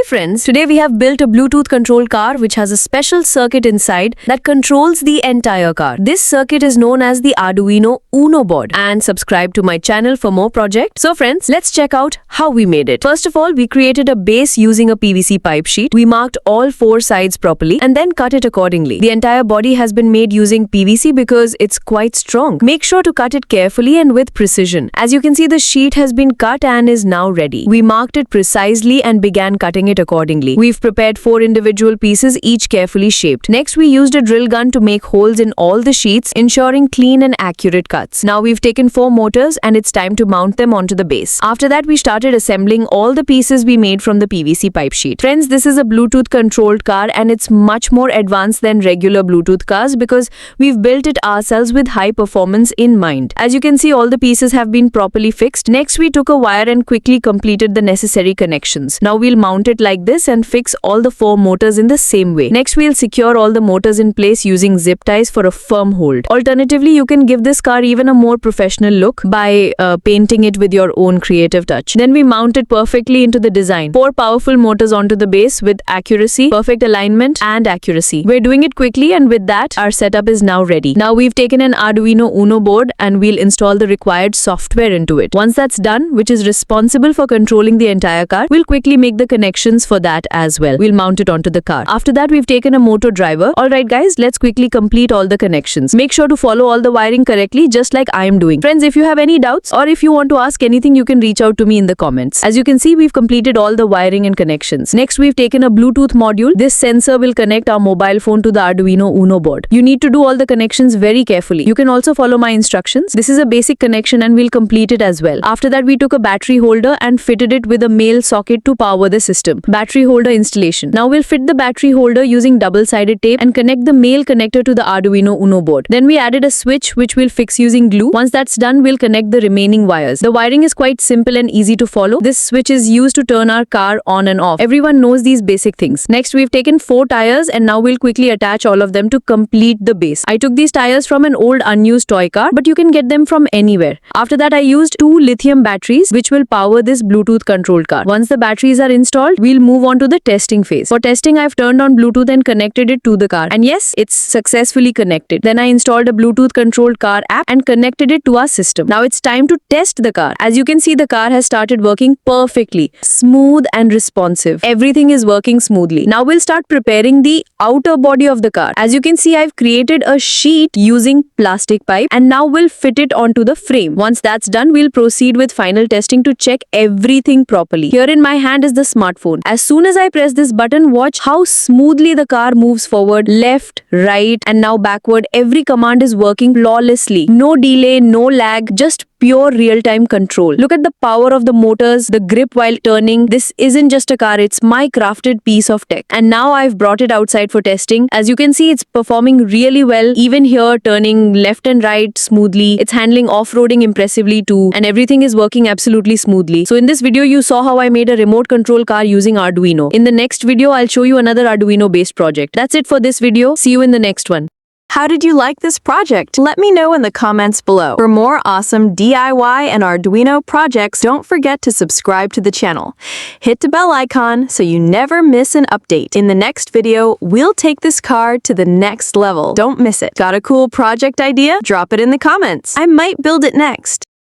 friends, today we have built a Bluetooth controlled car which has a special circuit inside that controls the entire car. This circuit is known as the Arduino Uno board. And subscribe to my channel for more projects. So friends, let's check out how we made it. First of all, we created a base using a PVC pipe sheet. We marked all four sides properly and then cut it accordingly. The entire body has been made using PVC because it's quite strong. Make sure to cut it carefully and with precision. As you can see, the sheet has been cut and is now ready. We marked it precisely and began cutting it accordingly. We've prepared 4 individual pieces, each carefully shaped. Next, we used a drill gun to make holes in all the sheets, ensuring clean and accurate cuts. Now we've taken 4 motors and it's time to mount them onto the base. After that, we started assembling all the pieces we made from the PVC pipe sheet. Friends, this is a Bluetooth controlled car and it's much more advanced than regular Bluetooth cars because we've built it ourselves with high performance in mind. As you can see, all the pieces have been properly fixed. Next, we took a wire and quickly completed the necessary connections. Now we'll mount it like this and fix all the 4 motors in the same way. Next, we'll secure all the motors in place using zip ties for a firm hold. Alternatively, you can give this car even a more professional look by painting it with your own creative touch. Then we mount it perfectly into the design. 4 powerful motors onto the base with accuracy, perfect alignment and accuracy. We're doing it quickly, and with that, our setup is now ready. Now we've taken an Arduino Uno board and we'll install the required software into it. Once that's done, which is responsible for controlling the entire car, we'll quickly make the connections for that as well. We'll mount it onto the car. After that, we've taken a motor driver. Alright guys, let's quickly complete all the connections. Make sure to follow all the wiring correctly, just like I am doing. Friends, if you have any doubts or if you want to ask anything, you can reach out to me in the comments. As you can see, we've completed all the wiring and connections. Next, we've taken a Bluetooth module. This sensor will connect our mobile phone to the Arduino Uno board. You need to do all the connections very carefully. You can also follow my instructions. This is a basic connection and we'll complete it as well. After that, we took a battery holder and fitted it with a male socket to power the system. Battery holder installation. Now we'll fit the battery holder using double-sided tape and connect the male connector to the Arduino Uno board. Then we added a switch which we'll fix using glue. Once that's done, we'll connect the remaining wires. The wiring is quite simple and easy to follow. This switch is used to turn our car on and off. Everyone knows these basic things. Next, we've taken 4 tires and now we'll quickly attach all of them to complete the base. I took these tires from an old unused toy car, but you can get them from anywhere. After that, I used 2 lithium batteries which will power this Bluetooth controlled car. Once the batteries are installed, we'll move on to the testing phase. For testing, I've turned on Bluetooth and connected it to the car. And yes, it's successfully connected. Then I installed a Bluetooth controlled car app and connected it to our system. Now it's time to test the car. As you can see, the car has started working perfectly. Smooth and responsive. Everything is working smoothly. Now we'll start preparing the outer body of the car. As you can see, I've created a sheet using plastic pipe and now we'll fit it onto the frame. Once that's done, we'll proceed with final testing to check everything properly. Here in my hand is the smartphone. As soon as I press this button, watch how smoothly the car moves forward, left, right, and now backward. Every command is working flawlessly. No delay, no lag, just pure real-time control. Look at the power of the motors, the grip while turning. This isn't just a car, it's my crafted piece of tech. And now I've brought it outside for testing. As you can see, it's performing really well. Even here, turning left and right smoothly. It's handling off-roading impressively too. And everything is working absolutely smoothly. So in this video, you saw how I made a remote control car using Arduino. In the next video, I'll show you another Arduino-based project. That's it for this video. See you in the next one. How did you like this project? Let me know in the comments below. For more awesome DIY and Arduino projects, don't forget to subscribe to the channel. Hit the bell icon so you never miss an update. In the next video, we'll take this car to the next level. Don't miss it. Got a cool project idea? Drop it in the comments. I might build it next.